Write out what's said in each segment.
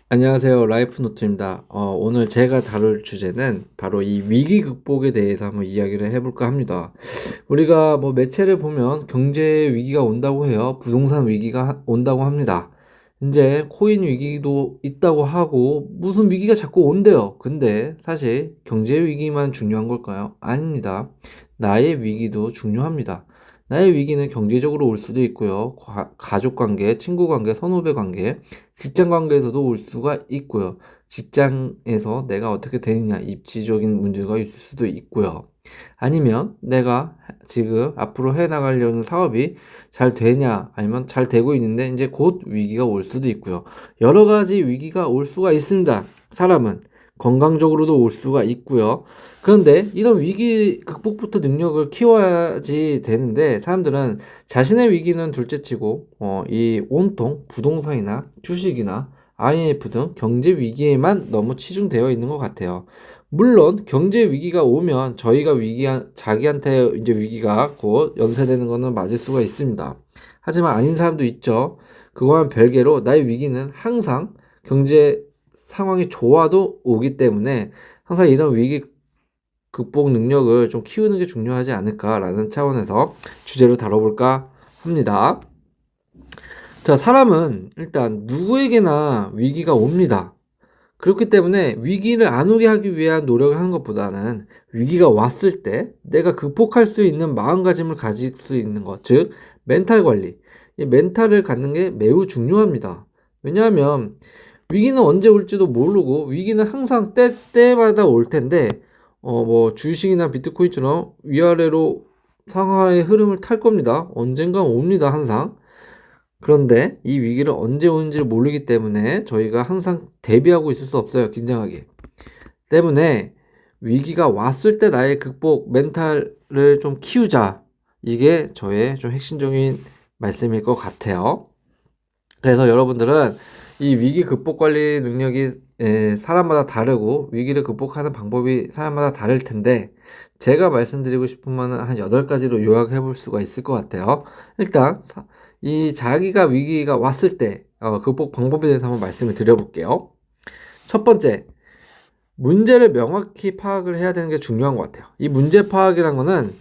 안녕하세요. 라이프노트입니다. 오늘 제가 다룰 주제는 바로 이 위기 극복에 대해서 한번 이야기를 해볼까 합니다. 우리가 뭐 매체를 보면 경제 위기가 온다고 해요. 부동산 위기가 온다고 합니다. 이제 코인 위기도 있다고 하고 무슨 위기가 자꾸 온대요. 근데 사실 경제 위기만 중요한 걸까요? 아닙니다. 나의 위기도 중요합니다. 나의 위기는 경제적으로 올 수도 있고요. 가족 관계, 친구 관계, 선후배 관계, 직장 관계에서도 올 수가 있고요. 직장에서 내가 어떻게 되느냐, 입지적인 문제가 있을 수도 있고요. 아니면 내가 지금 앞으로 해 나가려는 사업이 잘 되냐, 아니면 잘 되고 있는데 이제 곧 위기가 올 수도 있고요. 여러 가지 위기가 올 수가 있습니다. 사람은 건강적으로도 올 수가 있고요. 그런데 이런 위기 극복부터 능력을 키워야지 되는데 사람들은 자신의 위기는 둘째치고 이 온통 부동산이나 주식이나 IMF 등 경제 위기에만 너무 치중되어 있는 것 같아요. 물론 경제 위기가 오면 저희가 자기한테 이제 위기가 곧 연쇄되는 것은 맞을 수가 있습니다. 하지만 아닌 사람도 있죠. 그거와는 별개로 나의 위기는 항상 경제 상황이 좋아도 오기 때문에 항상 이런 위기 극복 능력을 좀 키우는 게 중요하지 않을까라는 차원에서 주제로 다뤄볼까 합니다. 자, 사람은 일단 누구에게나 위기가 옵니다. 그렇기 때문에 위기를 안 오게 하기 위한 노력을 하는 것보다는 위기가 왔을 때 내가 극복할 수 있는 마음가짐을 가질 수 있는 것, 즉 멘탈 관리. 이 멘탈을 갖는 게 매우 중요합니다. 왜냐하면 위기는 언제 올지도 모르고 위기는 항상 때마다 올 텐데 뭐 주식이나 비트코인처럼 위아래로 상하의 흐름을 탈 겁니다. 언젠가 옵니다, 항상. 그런데 이 위기를 언제 오는지를 모르기 때문에 저희가 항상 대비하고 있을 수 없어요. 긴장하게. 때문에 위기가 왔을 때 나의 극복 멘탈을 좀 키우자. 이게 저의 좀 핵심적인 말씀일 것 같아요. 그래서 여러분들은 이 위기 극복 관리 능력이 사람마다 다르고 위기를 극복하는 방법이 사람마다 다를 텐데 제가 말씀드리고 싶은 거는 한 8가지로 요약해 볼 수가 있을 것 같아요. 일단 이 자기가 위기가 왔을 때 극복 방법에 대해서 한번 말씀을 드려볼게요. 첫 번째, 문제를 명확히 파악을 해야 되는 게 중요한 것 같아요. 이 문제 파악이란 거는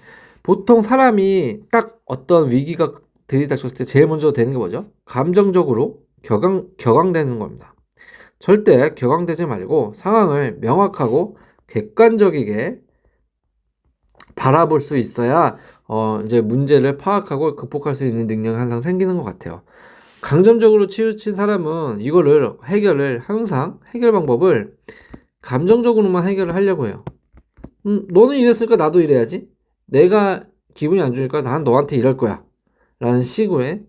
보통 사람이 딱 어떤 위기가 들이닥쳤을 때 제일 먼저 되는 게 뭐죠? 감정적으로 격앙되는 겁니다. 절대 격앙되지 말고 상황을 명확하고 객관적이게 바라볼 수 있어야 이제 문제를 파악하고 극복할 수 있는 능력이 항상 생기는 것 같아요. 감정적으로 치우친 사람은 이거를 항상 해결 방법을 감정적으로만 해결을 하려고 해요. 너는 이랬으니까 나도 이래야지. 내가 기분이 안 좋으니까 난 너한테 이럴 거야. 라는 식의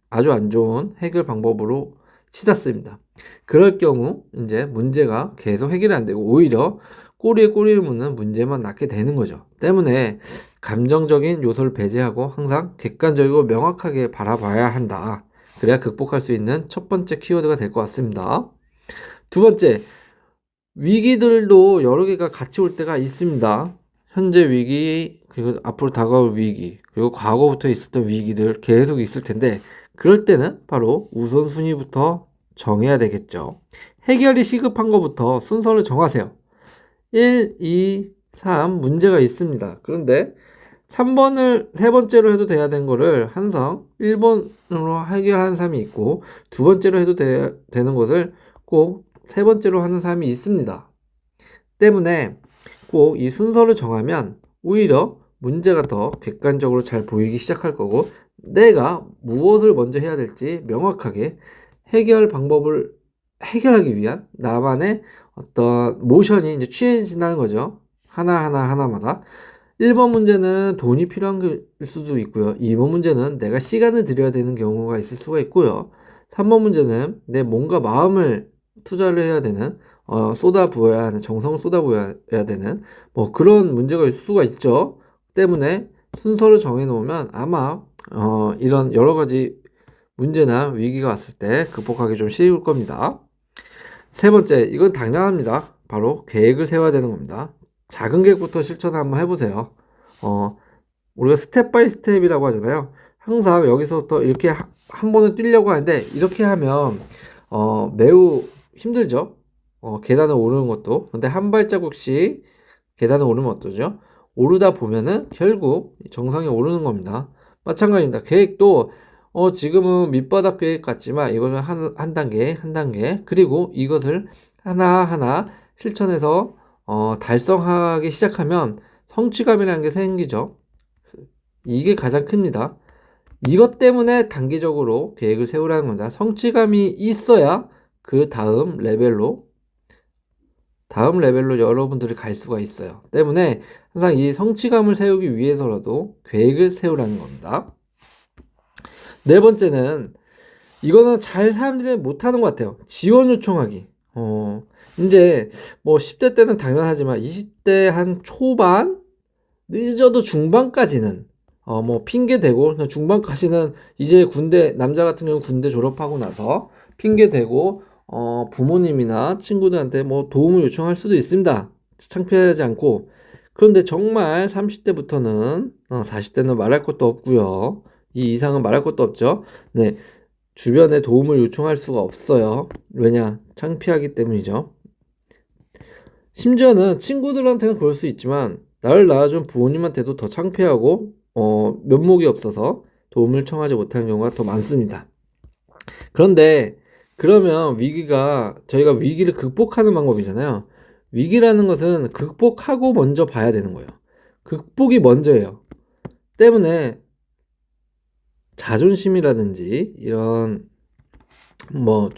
아주 안 좋은 해결 방법으로 치닫습니다. 그럴 경우 이제 문제가 계속 해결이 안 되고 오히려 꼬리에 꼬리를 무는 문제만 낳게 되는 거죠. 때문에 감정적인 요소를 배제하고 항상 객관적이고 명확하게 바라봐야 한다. 그래야 극복할 수 있는 첫 번째 키워드가 될 것 같습니다. 두 번째, 위기들도 여러 개가 같이 올 때가 있습니다. 현재 위기, 그리고 앞으로 다가올 위기, 그리고 과거부터 있었던 위기들 계속 있을 텐데, 그럴 때는 바로 우선순위부터 정해야 되겠죠. 해결이 시급한 것부터 순서를 정하세요. 1, 2, 3 문제가 있습니다. 그런데 3번을 세 번째로 해도 돼야 되는 거를 항상 1번으로 해결하는 사람이 있고 두 번째로 해도 되는 것을 꼭 세 번째로 하는 사람이 있습니다. 때문에 꼭 이 순서를 정하면 오히려 문제가 더 객관적으로 잘 보이기 시작할 거고 내가 무엇을 먼저 해야 될지 명확하게 해결 방법을 해결하기 위한 나만의 어떤 모션이 이제 취해진다는 거죠. 하나마다. 1번 문제는 돈이 필요한 걸 수도 있고요. 2번 문제는 내가 시간을 들여야 되는 경우가 있을 수가 있고요. 3번 문제는 내 몸과 마음을 투자를 해야 되는, 쏟아 부어야 하는, 정성을 쏟아 부어야 되는, 뭐 그런 문제가 있을 수가 있죠. 때문에 순서를 정해 놓으면 아마, 이런 여러 가지 문제나 위기가 왔을 때 극복하기 좀 쉬울 겁니다. 세 번째, 이건 당연합니다. 바로 계획을 세워야 되는 겁니다. 작은 계획부터 실천을 한번 해보세요. 우리가 스텝 바이 스텝이라고 하잖아요. 항상 여기서부터 이렇게 한 번을 뛰려고 하는데 이렇게 하면 매우 힘들죠. 계단을 오르는 것도. 근데 한 발자국씩 계단을 오르면 어떠죠? 오르다 보면은 결국 정상에 오르는 겁니다. 마찬가지입니다. 계획도 지금은 밑바닥 계획 같지만 이것을 한 단계 한 단계 그리고 이것을 하나하나 실천해서 달성하기 시작하면 성취감이라는 게 생기죠. 이게 가장 큽니다. 이것 때문에 단기적으로 계획을 세우라는 겁니다. 성취감이 있어야 그 다음 레벨로 여러분들이 갈 수가 있어요. 때문에 항상 이 성취감을 세우기 위해서라도 계획을 세우라는 겁니다. 네 번째는 이거는 잘 사람들이 못하는 것 같아요. 지원 요청하기. 이제 뭐 10대 때는 당연하지만 20대 한 초반 늦어도 중반까지는 뭐 핑계 대고 중반까지는 이제 군대 남자 같은 경우 군대 졸업하고 나서 핑계 대고 부모님이나 친구들한테 뭐 도움을 요청할 수도 있습니다. 창피하지 않고. 그런데 정말 30대부터는 40대는 말할 것도 없고요. 이 이상은 말할 것도 없죠. 네. 주변에 도움을 요청할 수가 없어요. 왜냐? 창피하기 때문이죠. 심지어는 친구들한테는 그럴 수 있지만 나를 낳아준 부모님한테도 더 창피하고 면목이 없어서 도움을 청하지 못하는 경우가 더 많습니다. 그런데 그러면 저희가 위기를 극복하는 방법이잖아요. 위기라는 것은 극복하고 먼저 봐야 되는 거예요. 극복이 먼저예요. 때문에 자존심이라든지 이런 뭐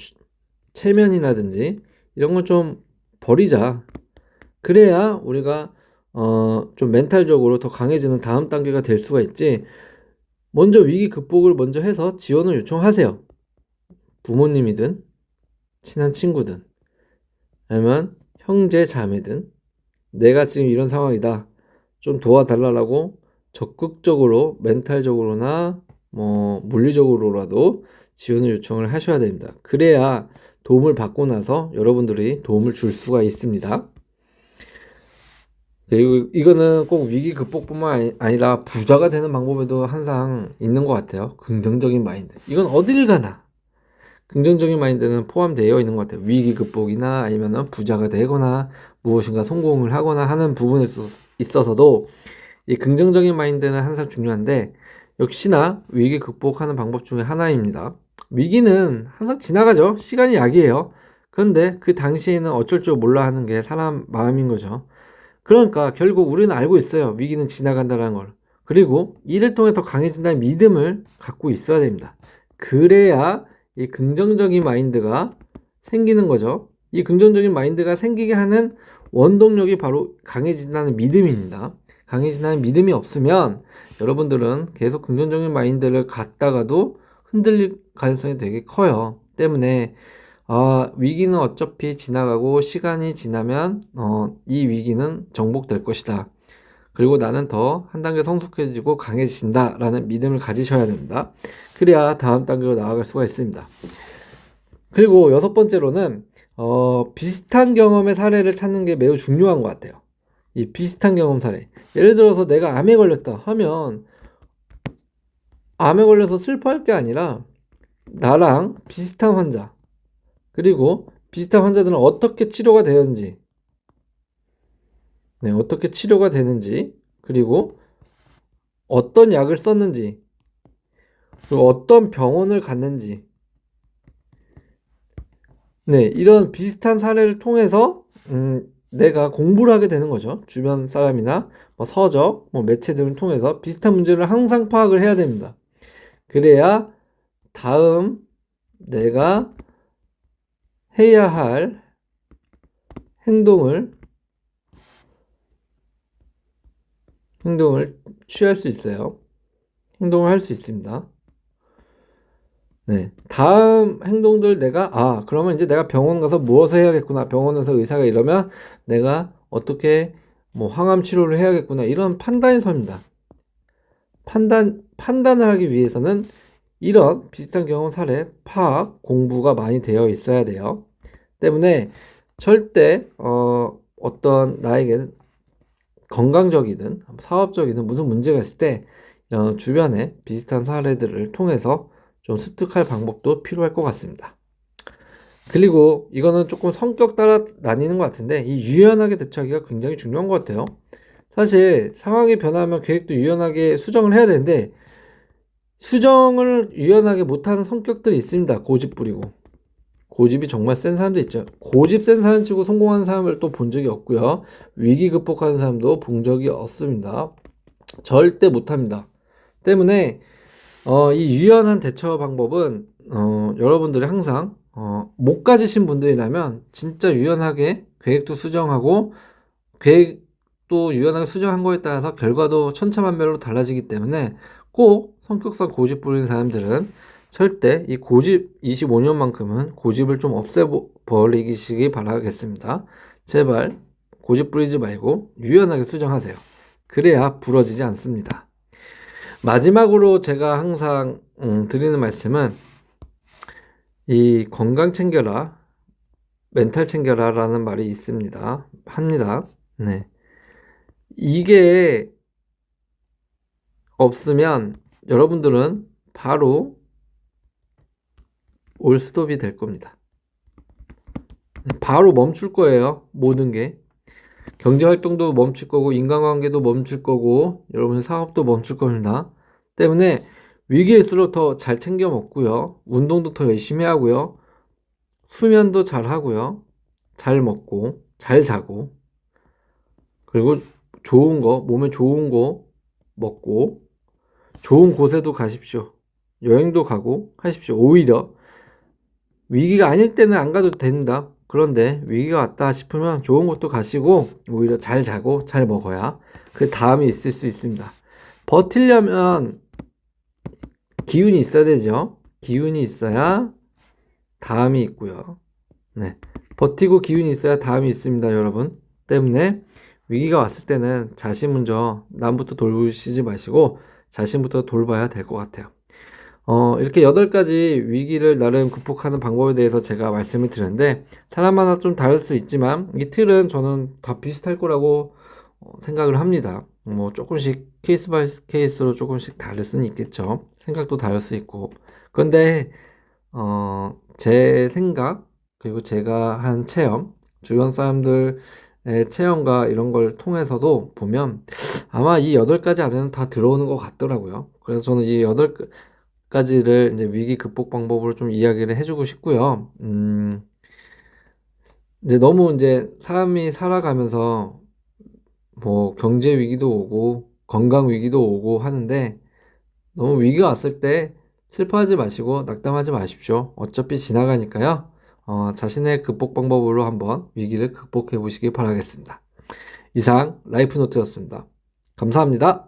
체면이라든지 이런 건 좀 버리자. 그래야 우리가 좀 멘탈적으로 더 강해지는 다음 단계가 될 수가 있지. 먼저 위기 극복을 먼저 해서 지원을 요청하세요. 부모님이든 친한 친구든 아니면 형제 자매든 내가 지금 이런 상황이다. 좀 도와달라고 적극적으로 멘탈적으로나 뭐 물리적으로라도 지원을 요청을 하셔야 됩니다. 그래야 도움을 받고 나서 여러분들이 도움을 줄 수가 있습니다. 그리고 이거는 꼭 위기 극복뿐만 아니라 부자가 되는 방법에도 항상 있는 것 같아요. 긍정적인 마인드. 이건 어딜 가나 긍정적인 마인드는 포함되어 있는 것 같아요. 위기 극복이나 아니면 부자가 되거나 무엇인가 성공을 하거나 하는 부분에 있어서도 이 긍정적인 마인드는 항상 중요한데 역시나 위기 극복하는 방법 중에 하나입니다. 위기는 항상 지나가죠. 시간이 약이에요. 그런데 그 당시에는 어쩔 줄 몰라 하는 게 사람 마음인 거죠. 그러니까 결국 우리는 알고 있어요. 위기는 지나간다는 걸. 그리고 이를 통해 더 강해진다는 믿음을 갖고 있어야 됩니다. 그래야 이 긍정적인 마인드가 생기는 거죠. 이 긍정적인 마인드가 생기게 하는 원동력이 바로 강해진다는 믿음입니다. 강해진다는 믿음이 없으면 여러분들은 계속 긍정적인 마인드를 갖다가도 흔들릴 가능성이 되게 커요. 때문에 위기는 어차피 지나가고 시간이 지나면 이 위기는 정복될 것이다. 그리고 나는 더 한 단계 성숙해지고 강해진다 라는 믿음을 가지셔야 됩니다. 그래야 다음 단계로 나아갈 수가 있습니다. 그리고 여섯 번째로는 비슷한 경험의 사례를 찾는 게 매우 중요한 것 같아요. 이 비슷한 경험 사례. 예를 들어서 내가 암에 걸렸다 하면 암에 걸려서 슬퍼할 게 아니라 나랑 비슷한 환자 그리고 비슷한 환자들은 어떻게 치료가 되었는지 어떻게 치료가 되는지 그리고 어떤 약을 썼는지 그리고 어떤 병원을 갔는지 이런 비슷한 사례를 통해서 내가 공부를 하게 되는 거죠. 주변 사람이나 뭐 서적, 뭐 매체 등을 통해서 비슷한 문제를 항상 파악을 해야 됩니다. 그래야 다음 내가 해야 할 행동을 취할 수 있어요. 행동을 할 수 있습니다. 다음 행동들 그러면 이제 내가 병원 가서 무엇을 해야겠구나. 병원에서 의사가 이러면 내가 어떻게 뭐 항암 치료를 해야겠구나. 이런 판단이 섭니다. 판단을 하기 위해서는 이런 비슷한 경험 사례 파악 공부가 많이 되어 있어야 돼요. 때문에 절대 어떤 나에게 건강적이든 사업적이든 무슨 문제가 있을 때 주변에 비슷한 사례들을 통해서 좀 습득할 방법도 필요할 것 같습니다. 그리고 이거는 조금 성격 따라 나뉘는 것 같은데, 이 유연하게 대처하기가 굉장히 중요한 것 같아요. 사실 상황이 변하면 계획도 유연하게 수정을 해야 되는데, 수정을 유연하게 못하는 성격들이 있습니다. 고집 부리고. 고집이 정말 센 사람도 있죠. 고집 센 사람 치고 성공하는 사람을 또 본 적이 없고요. 위기 극복하는 사람도 본 적이 없습니다. 절대 못합니다. 때문에 이 유연한 대처 방법은 여러분들이 항상 못 가지신 분들이라면 진짜 유연하게 계획도 수정하고, 계획도 유연하게 수정한 거에 따라서 결과도 천차만별로 달라지기 때문에, 꼭 성격상 고집 부리는 사람들은 절대 이 고집 25년만큼은 고집을 좀 없애버리시기 바라겠습니다. 제발 고집 부리지 말고 유연하게 수정하세요. 그래야 부러지지 않습니다. 마지막으로 제가 항상 드리는 말씀은, 이 건강 챙겨라, 멘탈 챙겨라 라는 말이 합니다. 네. 이게 없으면 여러분들은 바로 올스톱이 될 겁니다. 바로 멈출 거예요. 모든 게. 경제활동도 멈출 거고, 인간관계도 멈출 거고, 여러분의 사업도 멈출 겁니다. 때문에 위기일수록 더 잘 챙겨 먹고요. 운동도 더 열심히 하고요. 수면도 잘 하고요. 잘 먹고, 잘 자고, 그리고 몸에 좋은 거 먹고, 좋은 곳에도 가십시오. 여행도 가고 하십시오. 오히려 위기가 아닐 때는 안 가도 된다. 그런데 위기가 왔다 싶으면 좋은 곳도 가시고, 오히려 잘 자고 잘 먹어야 그 다음이 있을 수 있습니다. 버티려면 기운이 있어야 되죠. 기운이 있어야 다음이 있고요. 네. 버티고 기운이 있어야 다음이 있습니다, 여러분. 때문에 위기가 왔을 때는 자신 먼저 남부터 돌보시지 마시고 자신부터 돌봐야 될 것 같아요. 이렇게 8가지 위기를 나름 극복하는 방법에 대해서 제가 말씀을 드렸는데, 사람마다 좀 다를 수 있지만 이 틀은 저는 다 비슷할 거라고 생각을 합니다. 뭐 조금씩 케이스 바이 케이스로 조금씩 다를 수는 있겠죠. 생각도 다를 수 있고. 그런데 제 생각, 그리고 제가 한 체험, 주변 사람들의 체험과 이런 걸 통해서도 보면 아마 이 8가지 안에는 다 들어오는 것 같더라고요. 그래서 저는 이 8가지를 이제 위기 극복 방법으로 좀 이야기를 해주고 싶고요. 이제 너무 이제 사람이 살아가면서 뭐 경제 위기도 오고 건강 위기도 오고 하는데, 너무 위기가 왔을 때 슬퍼하지 마시고 낙담하지 마십시오. 어차피 지나가니까요. 자신의 극복 방법으로 한번 위기를 극복해 보시기 바라겠습니다. 이상 라이프노트였습니다. 감사합니다.